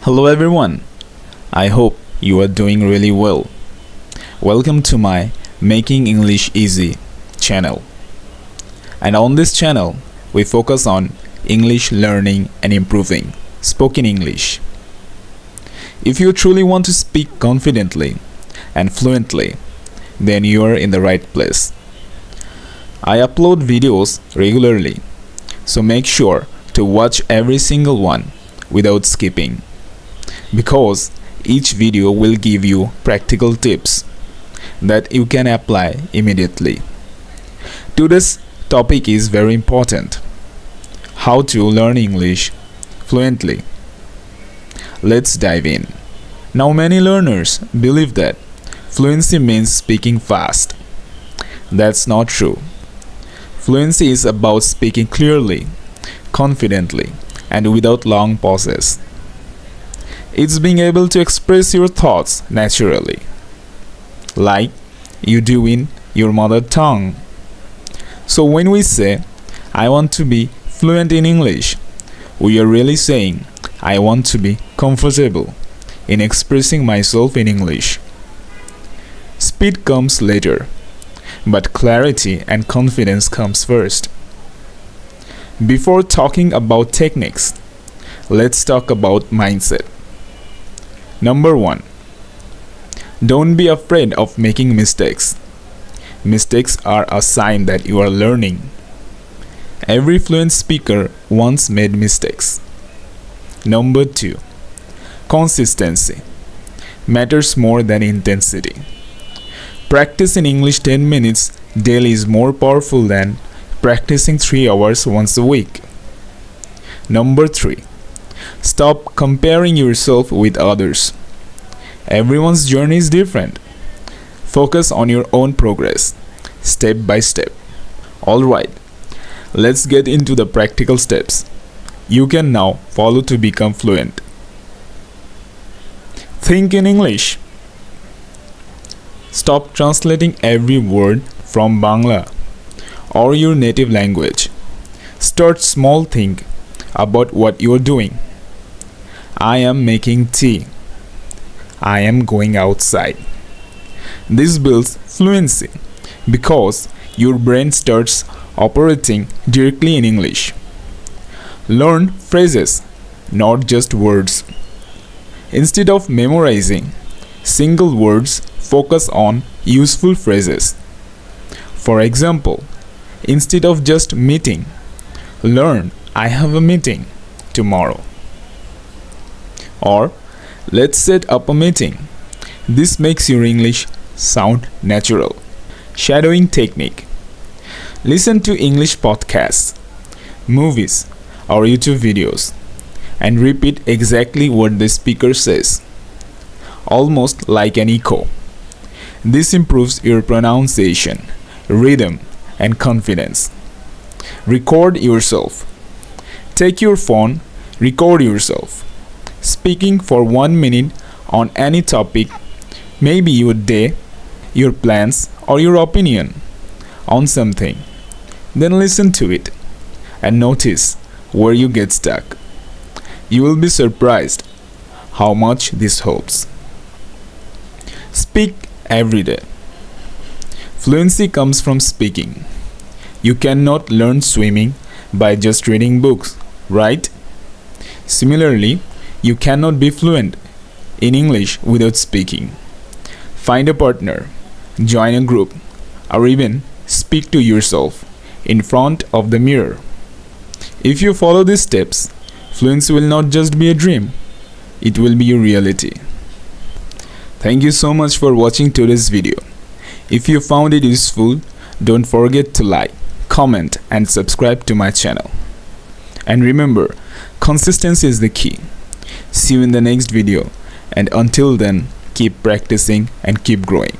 Hello everyone, I hope you are doing really well. Welcome to my Making English Easy channel. And on this channel, we focus on English learning and improving spoken English. If you truly want to speak confidently and fluently, then you are in the right place. I upload videos regularly, so make sure to watch every single one without skipping, because each video will give you practical tips that you can apply immediately. Today's topic is very important: how to learn English fluently. Let's dive in. Now, many learners believe that fluency means speaking fast. That's not true. Fluency is about speaking clearly, confidently, and without long pauses. It's being able to express your thoughts naturally, like you do in your mother tongue. So when we say, I want to be fluent in English, we are really saying, I want to be comfortable in expressing myself in English. Speed comes later, but clarity and confidence comes first. Before talking about techniques, let's talk about mindset. Number 1. Don't be afraid of making mistakes. Mistakes are a sign that you are learning. Every fluent speaker once made mistakes. Number 2. Consistency matters more than intensity. Practice in English 10 minutes daily is more powerful than practicing 3 hours once a week. Number 3. Stop comparing yourself with others. Everyone's journey is different. Focus on your own progress, step by step. Alright, let's get into the practical steps you can now follow to become fluent. Think in English. Stop translating every word from Bangla or your native language. Start small. Think about what you are doing. I am making tea. I am going outside. This builds fluency because your brain starts operating directly in English. Learn phrases, not just words. Instead of memorizing single words, focus on useful phrases. For example, instead of just meeting, learn I have a meeting tomorrow. Or let's set up a meeting. This makes your English sound natural. Shadowing technique. Listen to English podcasts, movies, or YouTube videos and repeat exactly what the speaker says, almost like an echo. This improves your pronunciation, rhythm, and confidence. Record yourself. Take your phone, record yourself speaking for 1 minute on any topic, maybe your day, your plans, or your opinion on something. Then listen to it and notice where you get stuck. You will be surprised how much this helps. Speak every day. Fluency comes from speaking. You cannot learn swimming by just reading books, right? Similarly, you cannot be fluent in English without speaking. Find a partner, join a group, or even speak to yourself in front of the mirror. If you follow these steps, fluency will not just be a dream, it will be a reality. Thank you so much for watching today's video. If you found it useful, don't forget to like, comment, and subscribe to my channel. And remember, consistency is the key. See you in the next video, and until then, keep practicing and keep growing.